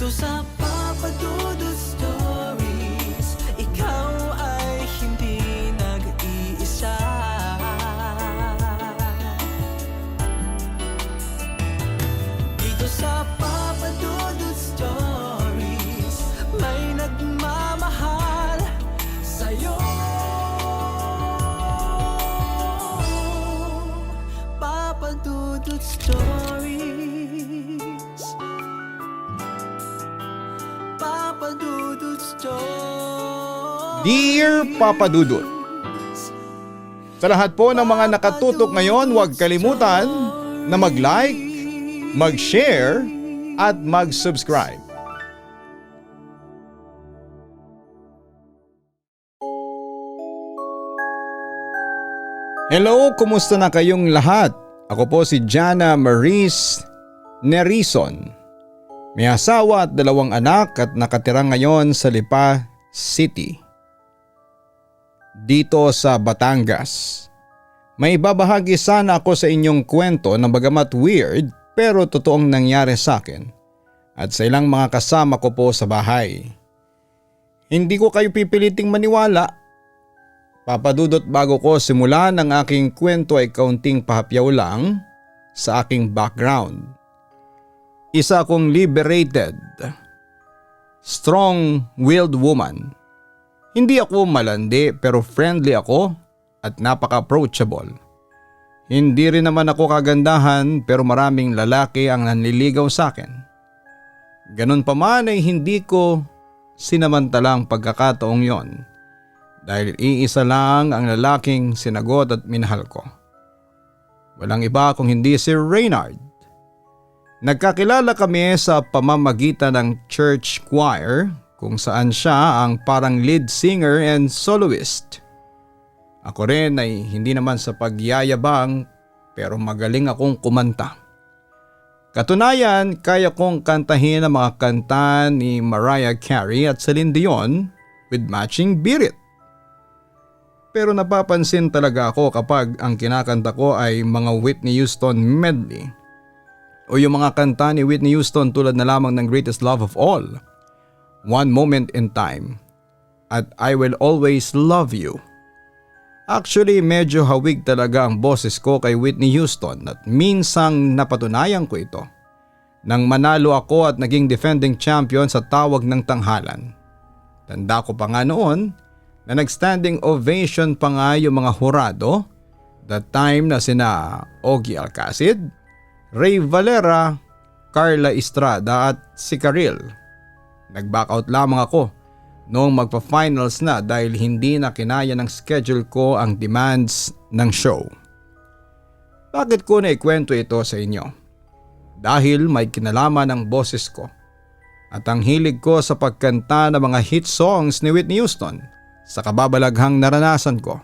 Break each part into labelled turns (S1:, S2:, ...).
S1: sa Papa Dudut Stories, ikaw ay hindi nag-iisa. Dito sa Papa Dudut Stories, may nagmamahal sa'yo. Papa Dudut Stories, Papa Dudut Stories.
S2: Dear Papa Dudut, sa lahat po ng mga nakatutok ngayon, huwag kalimutan na mag-like, mag-share at mag-subscribe. Hello, kumusta na kayong lahat? Ako po si Jana Maris Nerison. May asawa at 2 anak at nakatira ngayon sa Lipa City, dito sa Batangas. May ibabahagi sana ako sa inyong kwento na bagamat weird pero totoong nangyari sa akin at sa ilang mga kasama ko po sa bahay. Hindi ko kayo pipiliting maniwala. Papa Dudut, bago ko simulan ang aking kwento ay kaunting pahapyaw lang sa aking background. Isa akong liberated, strong-willed woman. Hindi ako malandi pero friendly ako at napaka-approachable. Hindi rin naman ako kagandahan pero maraming lalaki ang nanliligaw sa akin. Ganun pa man ay hindi ko sinamantala ang pagkakataong yon. Dahil iisa lang ang lalaking sinagot at minahal ko. Walang iba kung hindi si Reynard. Nagkakilala kami sa pamamagitan ng church choir kung saan siya ang parang lead singer and soloist. Ako rin ay hindi naman sa pagyayabang pero magaling akong kumanta. Katunayan, kaya kong kantahin ang mga kanta ni Mariah Carey at Celine Dion with matching birit. Pero napapansin talaga ako kapag ang kinakanta ko ay mga Whitney Houston medley o yung mga kanta ni Whitney Houston tulad na lamang ng Greatest Love of All, One Moment in Time at I Will Always Love You. Actually, medyo hawig talaga ang boses ko kay Whitney Houston at minsang napatunayan ko ito nang manalo ako at naging defending champion sa tawag ng tanghalan. Tanda ko pa nga noon na nag-standing ovation pa nga yung mga hurado, that time na sina Ogie Alcacid, Ray Valera, Carla Estrada at si Karil. Nag-backout lamang ako noong magpa-finals na dahil hindi na kinaya ng schedule ko ang demands ng show. Bakit ko na ikwento ito sa inyo? Dahil may kinalaman ang boses ko at ang hilig ko sa pagkanta ng mga hit songs ni Whitney Houston sa kababalaghang naranasan ko.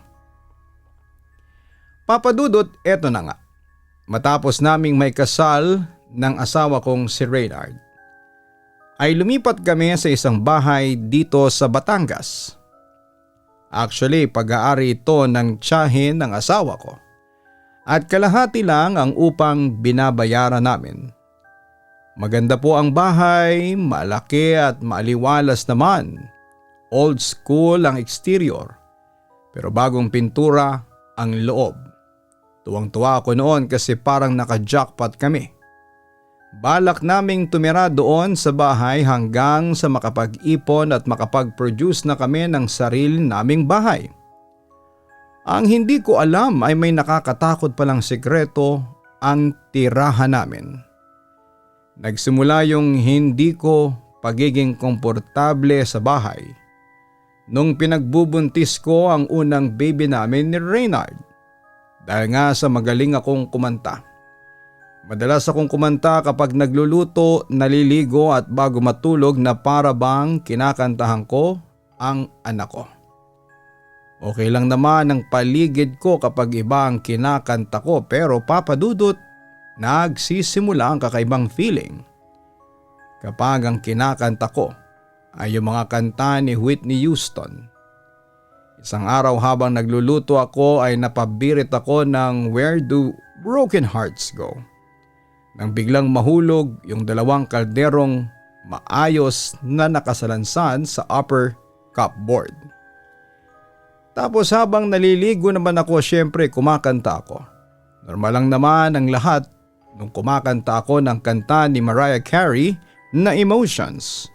S2: Papa Dudut, eto na nga. Matapos naming may kasal ng asawa kong si Reynard, ay lumipat kami sa isang bahay dito sa Batangas. Actually, pag-aari ito ng tiyahin ng asawa ko. At kalahati lang ang upang binabayaran namin. Maganda po ang bahay, malaki at maaliwalas naman. Old school ang exterior, pero bagong pintura ang loob. Tuwang-tuwa ako noon kasi parang naka-jackpot kami. Balak naming tumira doon sa bahay hanggang sa makapag-ipon at makapag-produce na kami ng sarili naming bahay. Ang hindi ko alam ay may nakakatakot palang sekreto ang tirahan namin. Nagsimula yung hindi ko pagiging komportable sa bahay nung pinagbubuntis ko ang unang baby namin ni Reynard. Dahil nga sa magaling akong kumanta. Madalas akong kumanta kapag nagluluto, naliligo at bago matulog na para bang kinakantahan ko ang anak ko. Okay lang naman ang paligid ko kapag iba ang kinakanta ko pero Papa Dudut, nagsisimula ang kakaibang feeling kapag ang kinakanta ko ay yung mga kanta ni Whitney Houston. Isang araw habang nagluluto ako ay napabirit ako ng Where Do Broken Hearts Go? Nang biglang mahulog yung 2 kalderong maayos na nakasalansan sa upper cupboard. Tapos habang naliligo naman ako, syempre kumakanta ako. Normal lang naman ang lahat nung kumakanta ako ng kanta ni Mariah Carey na Emotions.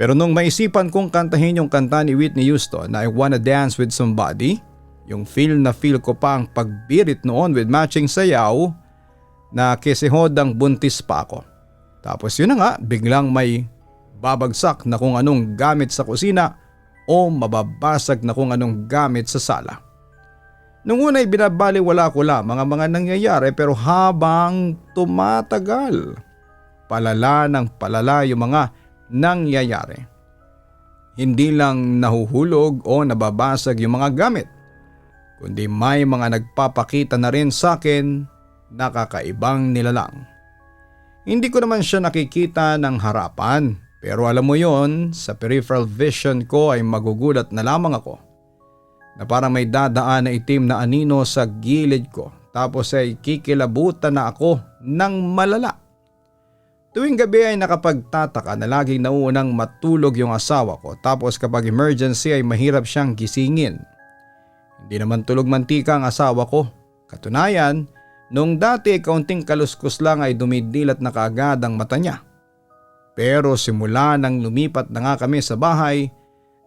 S2: Pero nung maisipan kong kantahin yung kanta ni Whitney Houston na I Wanna Dance With Somebody, yung feel ko pa ang pagbirit noon with matching sayaw na kisihodang buntis pa ako. Tapos yun na nga, biglang may babagsak na kung anong gamit sa kusina o mababasag na kung anong gamit sa sala. Nung una'y binabaliwala ko lamang ang mga nangyayari, pero habang tumatagal, palala ng palala yung mga nangyayari. Hindi lang nahuhulog o nababasag yung mga gamit, kundi may mga nagpapakita na rin sa akin na kakaibang nilalang. Hindi ko naman siya nakikita ng harapan, pero alam mo yon, sa peripheral vision ko ay magugulat na lamang ako na parang may dadaan na itim na anino sa gilid ko, tapos ay kikilabutan na ako ng malala. Tuwing gabi ay nakapagtataka na laging nauunang matulog yung asawa ko, tapos kapag emergency ay mahirap siyang gisingin. Hindi naman tulog mantika ang asawa ko. Katunayan, nung dati kaunting kaluskos lang ay dumidilat na kaagad ang mata niya. Pero simula nang lumipat na nga kami sa bahay,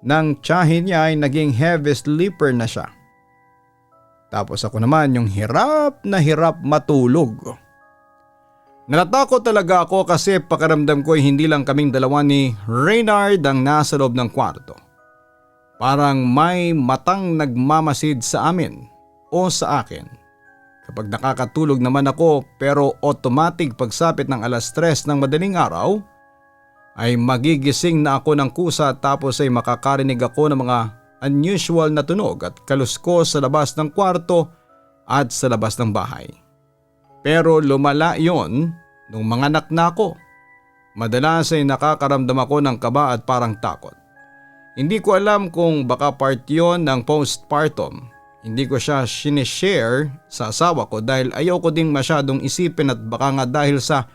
S2: nang tiyahin niya ay naging heavy sleeper na siya. Tapos ako naman yung hirap na hirap matulog. Natatakot talaga ako kasi pakiramdam ko ay hindi lang kaming dalawa ni Reynard ang nasa loob ng kwarto. Parang may matang nagmamasid sa amin o sa akin. Kapag nakakatulog naman ako, pero automatic pagsapit ng 3:00 ng madaling araw, ay magigising na ako ng kusa, tapos ay makakarinig ako ng mga unusual na tunog at kaluskos sa labas ng kwarto at sa labas ng bahay. Pero lumala yon nung manganak na ako. Madalas ay nakakaramdam ako ng kaba at parang takot. Hindi ko alam kung baka part yon ng postpartum. Hindi ko siya sinishare sa asawa ko dahil ayaw ko ding masyadong isipin at baka nga dahil sa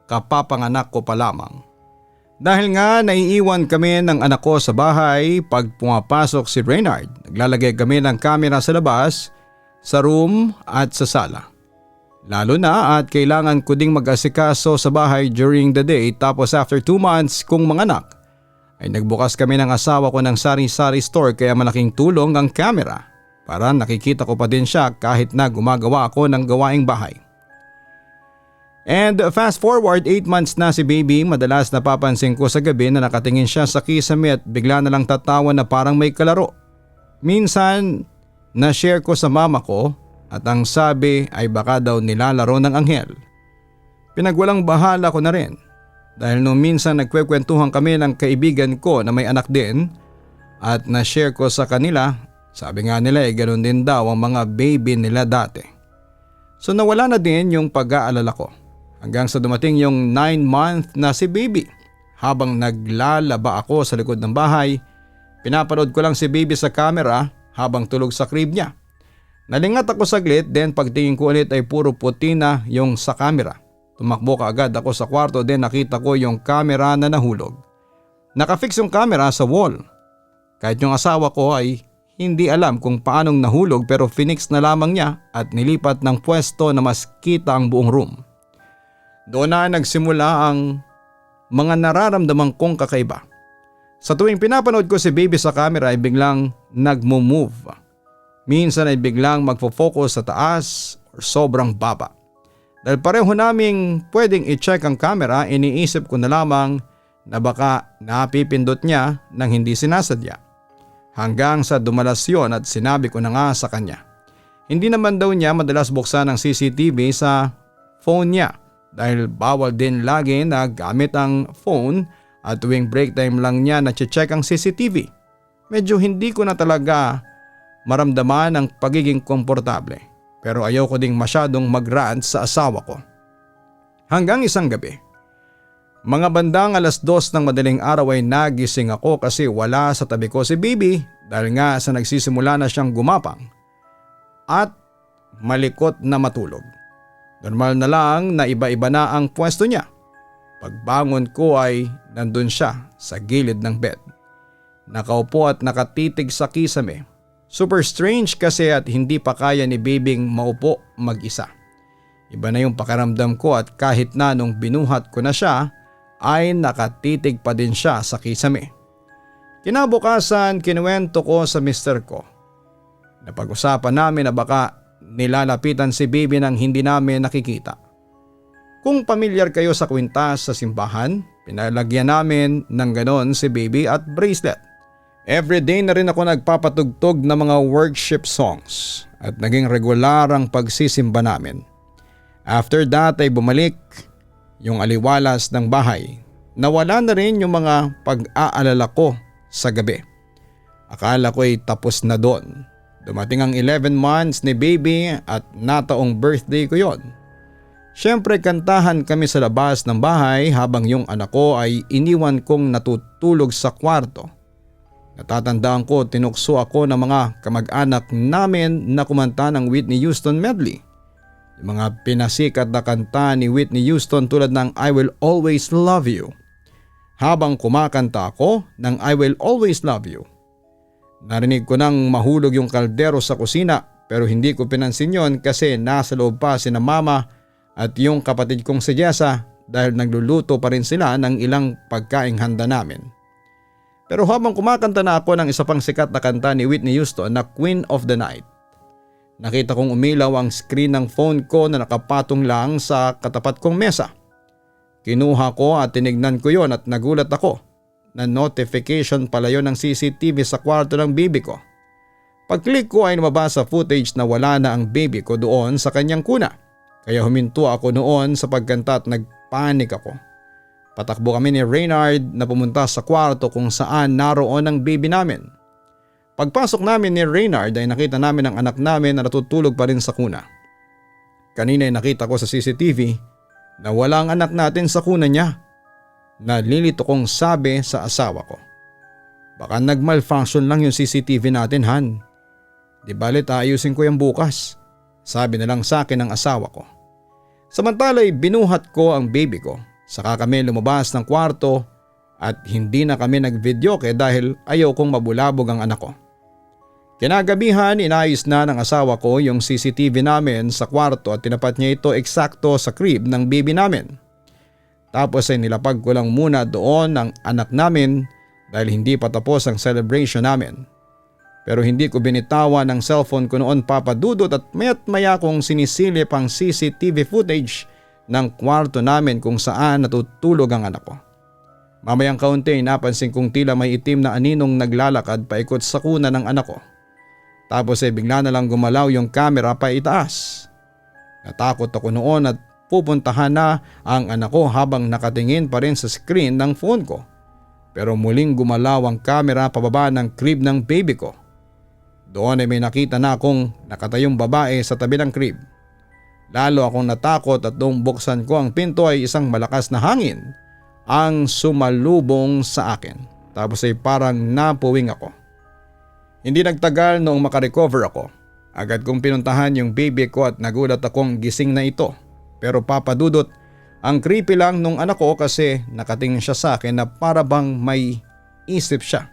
S2: kapapanganak ko pa lamang. Dahil nga naiiwan kami ng anak ko sa bahay, pag pumapasok si Reynard, naglalagay kami ng camera sa labas, sa room at sa sala. Lalo na at kailangan ko ding mag-asikaso sa bahay during the day, tapos after 2 months kong manganak ay nagbukas kami ng asawa ko ng sari-sari store, kaya malaking tulong ang camera para nakikita ko pa din siya kahit na gumagawa ako ng gawaing bahay. And fast forward 8 months na si baby, madalas napapansin ko sa gabi na nakatingin siya sa kisame at bigla na lang tatawa na parang may kalaro. Minsan na-share ko sa mama ko at ang sabi ay baka daw nilalaro ng anghel. Pinagwalang bahala ko na rin dahil nung minsan nagkwekwentuhan kami ng kaibigan ko na may anak din at na-share ko sa kanila, sabi nga nila ganoon din daw ang mga baby nila dati. So nawala na din yung pag-aalala ko. Hanggang sa dumating yung 9-month na si baby. Habang naglalaba ako sa likod ng bahay, pinapanood ko lang si baby sa camera habang tulog sa crib niya. Nalingat ako saglit, then pagtingin ko ulit ay puro puti na yung sa camera. Tumakbo kaagad ako sa kwarto, then nakita ko yung camera na nahulog. Nakafix yung camera sa wall. Kahit yung asawa ko ay hindi alam kung paanong nahulog, pero finix na lamang niya at nilipat ng pwesto na mas kita ang buong room. Doon na nagsimula ang mga nararamdaman kong kakaiba. Sa tuwing pinapanood ko si baby sa camera ay biglang nagmo-move. Minsan ay biglang magfo-focus sa taas or sobrang baba. Dahil pareho naming pwedeng i-check ang camera, iniisip ko na lamang na baka napipindot niya nang hindi sinasadya. Hanggang sa dumalas yun at sinabi ko na nga sa kanya. Hindi naman daw niya madalas buksan ang CCTV sa phone niya. Dahil bawal din lagi na gamit ang phone at tuwing break time lang niya na check ang CCTV. Medyo hindi ko na talaga maramdaman ang pagiging komportable, pero ayaw ko ding masyadong mag-rant sa asawa ko. Hanggang isang gabi, mga bandang 2:00 ng madaling araw ay nagising ako kasi wala sa tabi ko si baby dahil nga sa nagsisimula na siyang gumapang at malikot na matulog. Normal na lang na iba-iba na ang pwesto niya. Pagbangon ko ay nandun siya sa gilid ng bed. Nakaupo at nakatitig sa kisame. Super strange kasi at hindi pa kaya ni Bibing maupo mag-isa. Iba na yung pakiramdam ko at kahit na nung binuhat ko na siya ay nakatitig pa din siya sa kisame. Kinabukasan kinuwento ko sa mister ko. Napag-usapan namin na baka nilalapitan si Bibi nang hindi namin nakikita. Kung pamilyar kayo sa kwintas sa simbahan, pinalagyan namin ng ganon si Bibi at bracelet. Everyday na rin ako nagpapatugtog ng mga worship songs at naging regular ang pagsisimba namin. After that ay bumalik yung aliwalas ng bahay. Nawala na rin yung mga pag-aalala ko sa gabi. Akala ko ay tapos na doon. Dumating ang 11 months ni Baby at nataong birthday ko yon. Siyempre kantahan kami sa labas ng bahay habang yung anak ko ay iniwan kong natutulog sa kwarto. Natatandaan ko tinukso ako ng mga kamag-anak namin na kumanta ng Whitney Houston medley. Yung mga pinasikat na kanta ni Whitney Houston tulad ng I Will Always Love You. Habang kumakanta ako ng I Will Always Love You. Narinig ko nang mahulog yung kaldero sa kusina pero hindi ko pinansin yon kasi nasa loob pa sina mama at yung kapatid kong si Jessa dahil nagluluto pa rin sila ng ilang pagkaing handa namin. Pero habang kumakanta na ako ng isa pang sikat na kanta ni Whitney Houston na Queen of the Night, nakita kong umilaw ang screen ng phone ko na nakapatong lang sa katapat kong mesa. Kinuha ko at tinignan ko yon at nagulat ako na notification pala yon ng CCTV sa kwarto ng baby ko. Pag-click ko ay lumabas sa footage na wala na ang baby ko doon sa kanyang kuna. Kaya huminto ako noon sa pagkanta at nagpanik ako. Patakbo kami ni Reynard na pumunta sa kwarto kung saan naroon ang baby namin. Pagpasok namin ni Reynard ay nakita namin ang anak namin na natutulog pa rin sa kuna. Kanina ay nakita ko sa CCTV na wala ang anak natin sa kuna niya. Nalilito kong sabi sa asawa ko. Baka nag-malfunction lang yung CCTV natin, Han. Di balit ayusin ko yung bukas. Sabi na lang sa akin ng asawa ko. Samantala ay binuhat ko ang baby ko. Saka kami lumabas ng kwarto at hindi na kami nag-videoke dahil ayaw kong mabulabog ang anak ko. Kinagabihan inayos na ng asawa ko yung CCTV namin sa kwarto at tinapat niya ito eksakto sa crib ng baby namin. Tapos ay nilapag ko lang muna doon ang anak namin dahil hindi pa tapos ang celebration namin. Pero hindi ko binitawan ang cellphone ko noon papadudot at maya't maya kong sinisilip ang CCTV footage ng kwarto namin kung saan natutulog ang anak ko. Mamayang kaunti napansin kong tila may itim na aninong naglalakad paikot sa kuna ng anak ko. Tapos ay bigla na lang gumalaw yung camera pa itaas. Natakot ako noon at pupuntahan na ang anak ko habang nakatingin pa rin sa screen ng phone ko. Pero muling gumalaw ang camera pababa ng crib ng baby ko. Doon ay may nakita na akong nakatayong babae sa tabi ng crib. Lalo akong natakot at nung buksan ko ang pinto ay isang malakas na hangin ang sumalubong sa akin. Tapos ay parang napuwing ako. Hindi nagtagal noong makarecover ako. Agad kong pinuntahan yung baby ko at nagulat akong gising na ito. Pero papadudot, ang creepy lang nung anak ko kasi nakatingin siya sa akin na para bang may isip siya.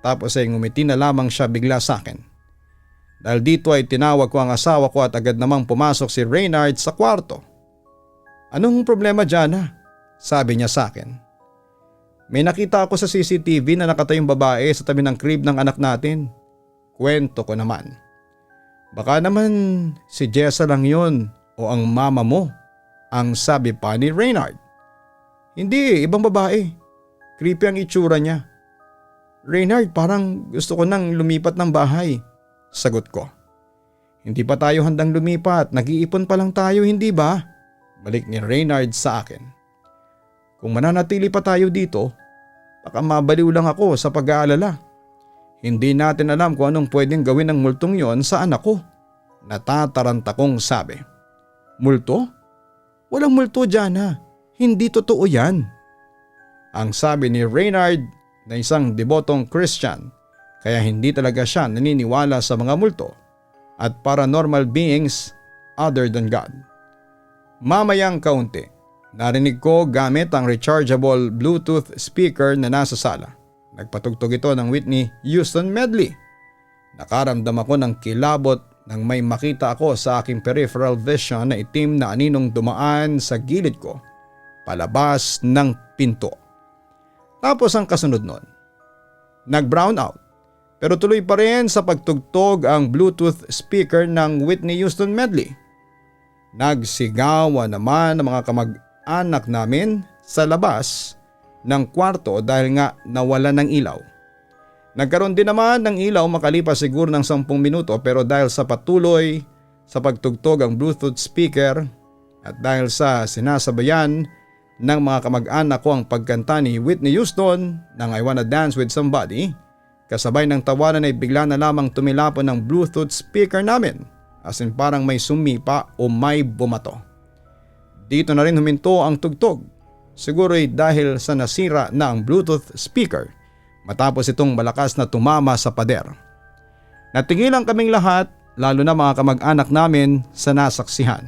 S2: Tapos ay ngumiti na lamang siya bigla sa akin. Dahil dito ay tinawag ko ang asawa ko at agad namang pumasok si Reynard sa kwarto. Anong problema dyan, ha? Sabi niya sa akin. May nakita ako sa CCTV na nakatayong babae sa tabi ng crib ng anak natin. Kwento ko naman. Baka naman si Jessa lang yun o ang mama mo, ang sabi pa ni Reynard. Hindi, ibang babae. Creepy ang itsura niya. Reynard, parang gusto ko nang lumipat ng bahay. Sagot ko. Hindi pa tayo handang lumipat, nag-iipon pa lang tayo, hindi ba? Balik ni Reynard sa akin. Kung mananatili pa tayo dito, baka mabaliw lang ako sa pag-aalala. Hindi natin alam kung anong pwedeng gawin ng multong yon sa anak ko. Natataranta kong sabi. Multo? Walang multo dyan, ha. Hindi totoo yan. Ang sabi ni Reynard na isang debotong Christian. Kaya hindi talaga siya naniniwala sa mga multo at paranormal beings other than God. Mamayang kaunti Narinig ko gamit ang rechargeable Bluetooth speaker na nasa sala. Nagpatugtog ito ng Whitney Houston medley. Nakaramdam ako ng kilabot nang may makita ako sa aking peripheral vision na itim na aninong dumaan sa gilid ko palabas ng pinto. Tapos ang kasunod nun, nag-brown out pero tuloy pa rin sa pagtugtog ang Bluetooth speaker ng Whitney Houston medley. Nagsigawan naman ang mga kamag-anak namin sa labas ng kwarto dahil nga nawala ng ilaw. Nagkaroon din naman ng ilaw makalipas siguro ng 10 minuto pero dahil sa patuloy sa pagtugtog ang Bluetooth speaker at dahil sa sinasabayan ng mga kamag-anak ko ang pagkanta ni Whitney Houston ng I Wanna Dance With Somebody, kasabay ng tawanan ay bigla na lamang tumilapon ng Bluetooth speaker namin as in parang may sumipa o may bumato. Dito na rin huminto ang tugtog, siguro ay dahil sa nasira na ang Bluetooth speaker matapos itong malakas na tumama sa pader. Natigilan kaming lahat, lalo na mga kamag-anak namin sa nasaksihan.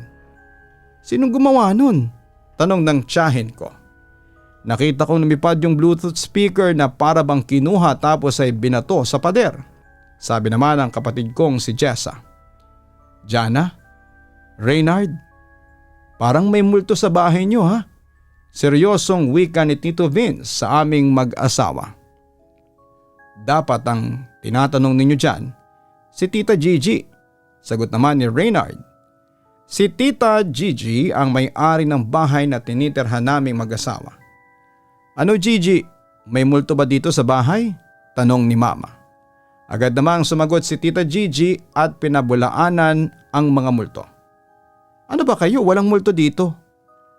S2: Sinong gumawa nun? Tanong ng tiyahin ko. Nakita kong lumipad yung Bluetooth speaker na para bang kinuha tapos ay binato sa pader. Sabi naman ng kapatid kong si Jessa. Jana? Reynard? Parang may multo sa bahay niyo ha? Seryosong wika ni Tito Vince sa aming mag-asawa. Dapat ang tinatanong ninyo dyan, si Tita Gigi. Sagot naman ni Reynard. Si Tita Gigi ang may-ari ng bahay na tinitirhan naming mag-asawa. Ano Gigi, may multo ba dito sa bahay? Tanong ni Mama. Agad namang sumagot si Tita Gigi at pinabulaanan ang mga multo. Ano ba kayo, walang multo dito?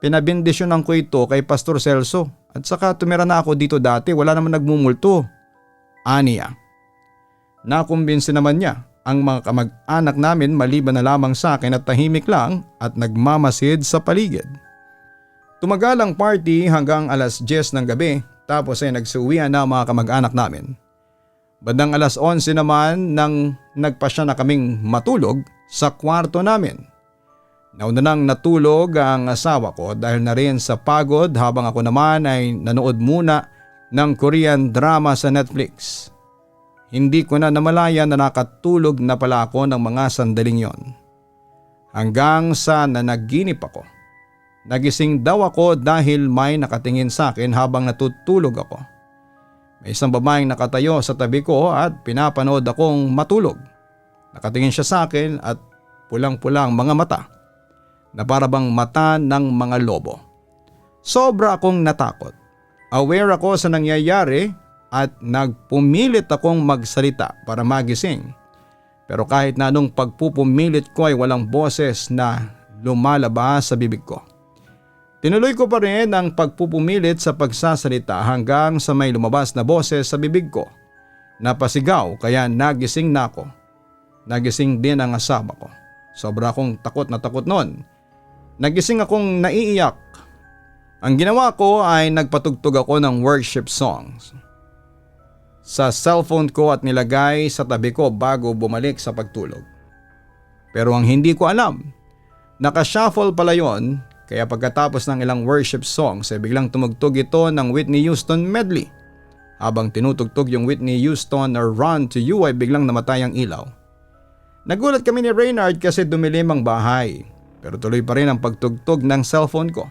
S2: Pinabindisyonan ko ito kay Pastor Celso at saka tumira na ako dito dati, wala naman nagmumulto. Aniya. Nakumbinsi naman niya ang mga kamag-anak namin maliban na lamang sa akin at tahimik lang at nagmamasid sa paligid. Tumagal ang party hanggang alas 10 ng gabi tapos ay nagsuwian na ang mga kamag-anak namin. Bandang alas 11 naman nang nagpasya na kaming matulog sa kwarto namin. Nauna nang natulog ang asawa ko dahil na rin sa pagod habang ako naman ay nanood muna ng Korean drama sa Netflix. Hindi ko na namalayan na nakatulog na pala ako ng mga sandaling yon. Hanggang sa nanaginip ako. Nagising daw ako dahil may nakatingin sa akin habang natutulog ako. May isang babaeng nakatayo sa tabi ko at pinapanood akong matulog. Nakatingin siya sa akin at pulang-pulang mga mata na parabang mata ng mga lobo. Sobra akong natakot. Aware ako sa nangyayari at nagpumilit akong magsalita para magising. Pero kahit na anong pagpupumilit ko ay walang boses na lumalabas sa bibig ko. Tinuloy ko pa rin ang pagpupumilit sa pagsasalita hanggang sa may lumabas na boses sa bibig ko. Napasigaw kaya nagising na ako. Nagising din ang asawa ko. Sobra akong takot na takot noon. Nagising akong naiiyak. Ang ginawa ko ay nagpatugtog ako ng worship songs sa cellphone ko at nilagay sa tabi ko bago bumalik sa pagtulog. Pero ang hindi ko alam, nakashuffle pala yon kaya pagkatapos ng ilang worship songs ay biglang tumugtog ito ng Whitney Houston medley. Habang tinutugtog yung Whitney Houston or Run to You ay biglang namatay ang ilaw. Nagulat kami ni Reynard kasi dumilim ang bahay pero tuloy pa rin ang pagtugtog ng cellphone ko.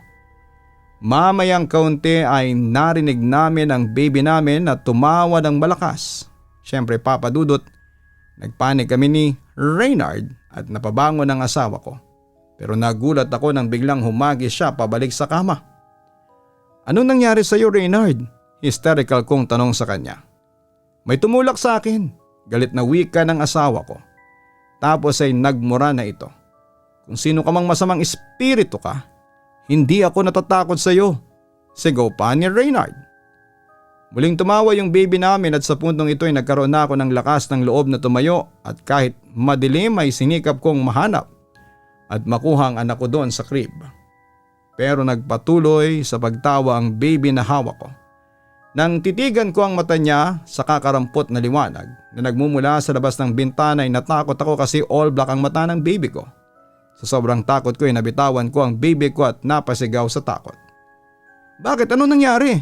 S2: Mamayang kaunti ay narinig namin ang baby namin na tumawa ng malakas. Siyempre Papa Dudut, nagpanik kami ni Reynard at napabangon ang asawa ko. Pero nagulat ako nang biglang humagi siya pabalik sa kama. Anong nangyari sa iyo Reynard? Hysterical kong tanong sa kanya. May tumulak sa akin, galit na wika ng asawa ko. Tapos ay nagmura na ito. Kung sino ka mang masamang espiritu ka, hindi ako natatakot sa iyo. Sigaw pa ni Reynard. Muling tumawa yung baby namin at sa puntong ito ay nagkaroon na ako ng lakas ng loob na tumayo at kahit madilim ay sinikap kong mahanap at makuha ang anak ko doon sa crib. Pero nagpatuloy sa pagtawa ang baby na hawak ko. Nang titigan ko ang mata niya sa kakarampot na liwanag na nagmumula sa labas ng bintana ay natakot ako kasi all black ang mata ng baby ko. Sa sobrang takot ko ay nabitawan ko ang baby ko at napasigaw sa takot. Bakit? Ano nangyari?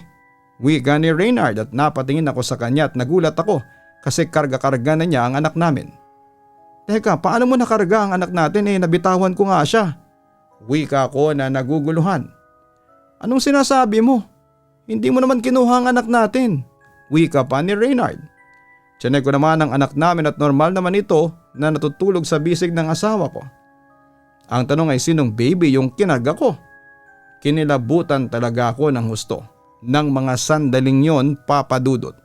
S2: Wika ni Reynard at napatingin ako sa kanya at nagulat ako kasi karga-karga na niya ang anak namin. Teka, paano mo nakarga ang anak natin nabitawan ko nga siya? Wika ko na naguguluhan. Anong sinasabi mo? Hindi mo naman kinuha ang anak natin. Wika pa ni Reynard. Tiyanek ko naman ang anak namin at normal naman ito na natutulog sa bisig ng asawa ko. Ang tanong ay sinong baby yung kinarga ko? Kinilabutan talaga ako ng husto ng mga sandaling yon, Papa Dudut.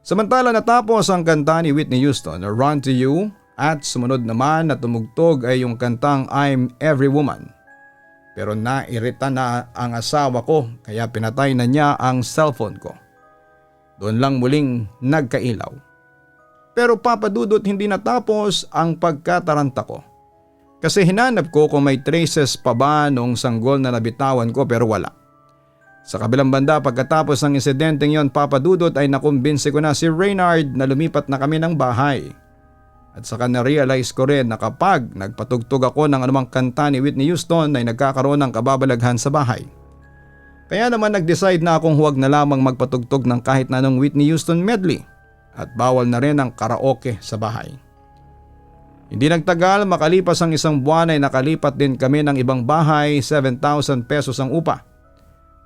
S2: Samantala natapos ang kanta ni Whitney Houston, Run to You, at sumunod naman na tumugtog ay yung kantang I'm Every Woman. Pero nairita na ang asawa ko kaya pinatay na niya ang cellphone ko. Doon lang muling nagkailaw. Pero Papa Dudut, hindi natapos ang pagkataranta ko. Kasi hinanap ko kung may traces pa ba nung sanggol na nabitawan ko pero wala. Sa kabilang banda pagkatapos ng insidenteng yon, Papa Dudut, ay nakumbinsi ko na si Reynard na lumipat na kami ng bahay. At saka na-realize ko rin na kapag nagpatugtog ako ng anumang kanta ni Whitney Houston ay nagkakaroon ng kababalaghan sa bahay. Kaya naman nag-decide na akong huwag na lamang magpatugtog ng kahit na anong Whitney Houston medley at bawal na rin ang karaoke sa bahay. Hindi nagtagal, makalipas ang isang buwan ay nakalipat din kami ng ibang bahay, 7,000 pesos ang upa.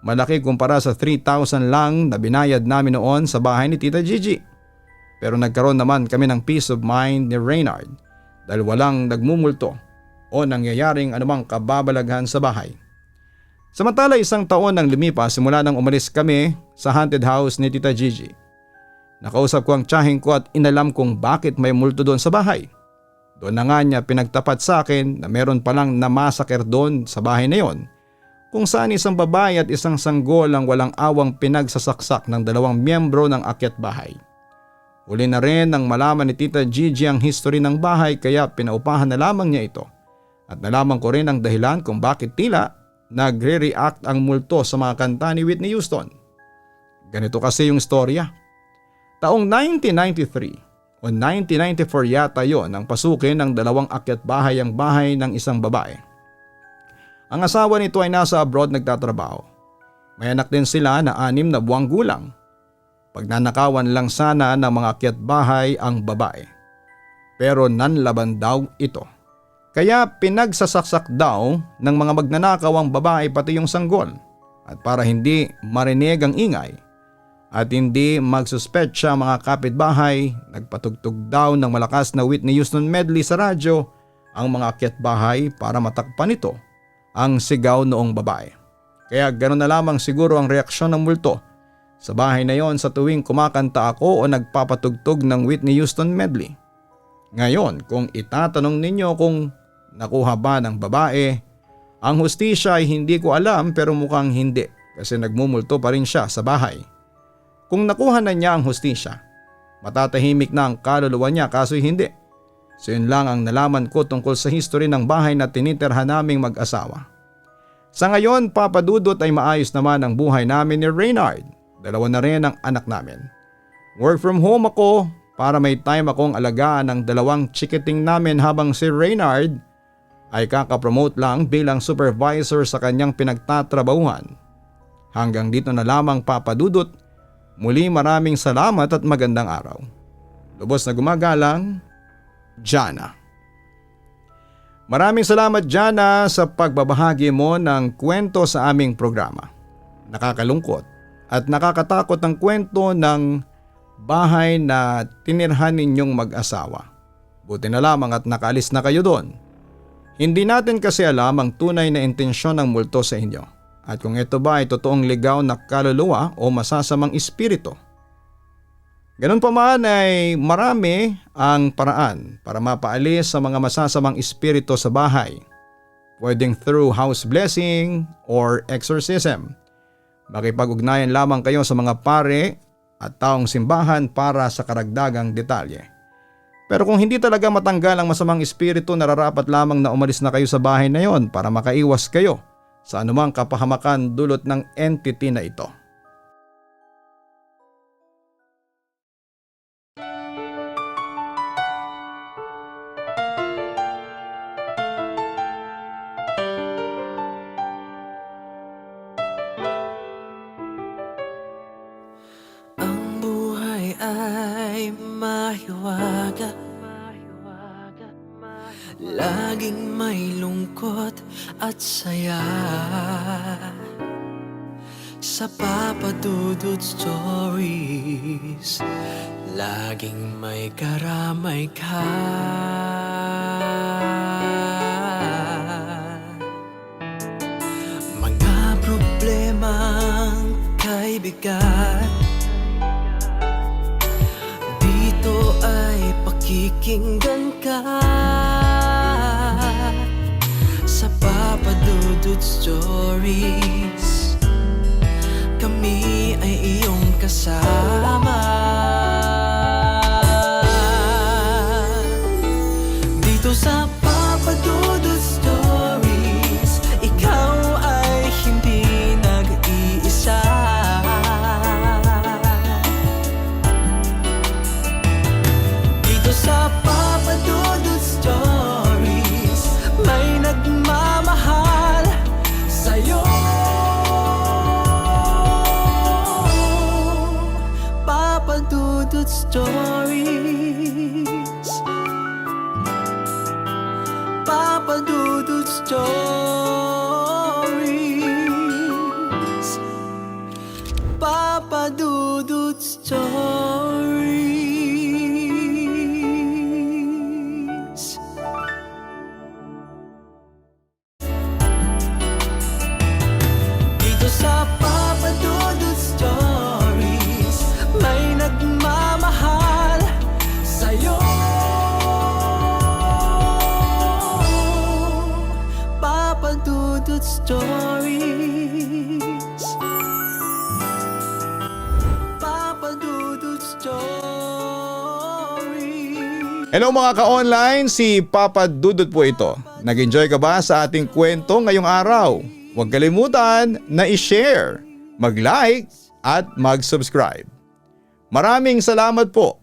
S2: Malaki kumpara sa 3,000 lang na binayad namin noon sa bahay ni Tita Gigi. Pero nagkaroon naman kami ng peace of mind ni Reynard dahil walang nagmumulto o nangyayaring anumang kababalaghan sa bahay. Samantala isang taon nang lumipas simula nang umalis kami sa haunted house ni Tita Gigi. Nakausap ko ang tiyahing ko at inalam kung bakit may multo doon sa bahay. Doon na nga niya pinagtapat sa akin na meron palang namasaker doon sa bahay na yon, kung saan isang babae at isang sanggol ang walang awang pinagsasaksak ng 2 miyembro ng akyat bahay. Uli na rin nang malaman ni Tita Gigi ang history ng bahay kaya pinaupahan na lamang niya ito. At nalaman ko rin ang dahilan kung bakit tila nagre-react ang multo sa mga kanta ni Whitney Houston. Ganito kasi yung storya. Taong 1993 o 1994 yata yon ang pasukin ng 2 akyat bahay ang bahay ng isang babae. Ang asawa nito ay nasa abroad nagtatrabaho. May anak din sila na 6 na buwang gulang. Pagnanakawan lang sana ng mga akyat bahay ang babae. Pero nanlaban daw ito. Kaya pinagsasaksak daw ng mga magnanakaw ang babae pati yung sanggol. At para hindi marinig ang ingay at hindi magsuspetsya ang mga kapitbahay, nagpatugtog daw ng malakas na Whitney Houston medley sa radyo ang mga akyat bahay para matakpan ito ang sigaw noong babae. Kaya ganoon na lamang siguro ang reaksyon ng multo sa bahay na yon sa tuwing kumakanta ako o nagpapatugtog ng Whitney Houston medley. Ngayon, kung itatanong ninyo kung nakuha ba ng babae, ang hustisya ay hindi ko alam pero mukhang hindi kasi nagmumulto pa rin siya sa bahay. Kung nakuha na niya ang hustisya, matatahimik na ang kaluluwa niya kaso hindi. So yun lang ang nalaman ko tungkol sa history ng bahay na tinitirhan naming mag-asawa. Sa ngayon, Papa Dudut, ay maayos naman ang buhay namin ni Reynard. 2 na rin ang anak namin. Work from home ako para may time akong alagaan ng 2 chikiting namin habang si Reynard ay kakapromote lang bilang supervisor sa kanyang pinagtatrabahuhan. Hanggang dito na lamang, Papa Dudut. Muli maraming salamat at magandang araw. Lubos na gumagalang, Jana. Maraming salamat, Jana, sa pagbabahagi mo ng kwento sa aming programa. Nakakalungkot at nakakatakot ang kwento ng bahay na tinirhan ninyong mag-asawa. Buti na lamang at nakaalis na kayo doon. Hindi natin kasi alam ang tunay na intensyon ng multo sa inyo. At kung ito ba ay totoong ligaw na kaluluwa o masasamang espiritu. Ganun pa man ay marami ang paraan para mapaalis sa mga masasamang espiritu sa bahay. Pwedeng through house blessing or exorcism. Makipag-ugnayan lamang kayo sa mga pare at taong simbahan para sa karagdagang detalye. Pero kung hindi talaga matanggal ang masamang espiritu, nararapat lamang na umalis na kayo sa bahay na yon para makaiwas kayo sa anumang kapahamakan dulot ng entity na ito.
S1: ay mahiwaga, laging may lungkot at saya. Sa Papa Dudut Stories, laging may karamay ka. Mga problemang kay bigat, dito ay pakikinggan ka. Sa Papa Dudut Stories, kami ay iyong kasama. Dito sa Papa Dudut Stories, ikaw ay hindi nag-iisa. Dito sa Papa Dudut Stories, may nagmamahal sa'yo. Papa Dudut Stories, Papa Dudut Stories, Papa Dudut Stories. Dito sa Papa Dudut Stories, may nagmamahal sa'yo. Papa Dudut Stories, Papa Dudut Stories.
S2: Hello mga ka-online, si Papa Dudut po ito. Nag-enjoy ka ba sa ating kwento ngayong araw? Huwag kalimutan na i-share, mag-like at mag-subscribe. Maraming salamat po.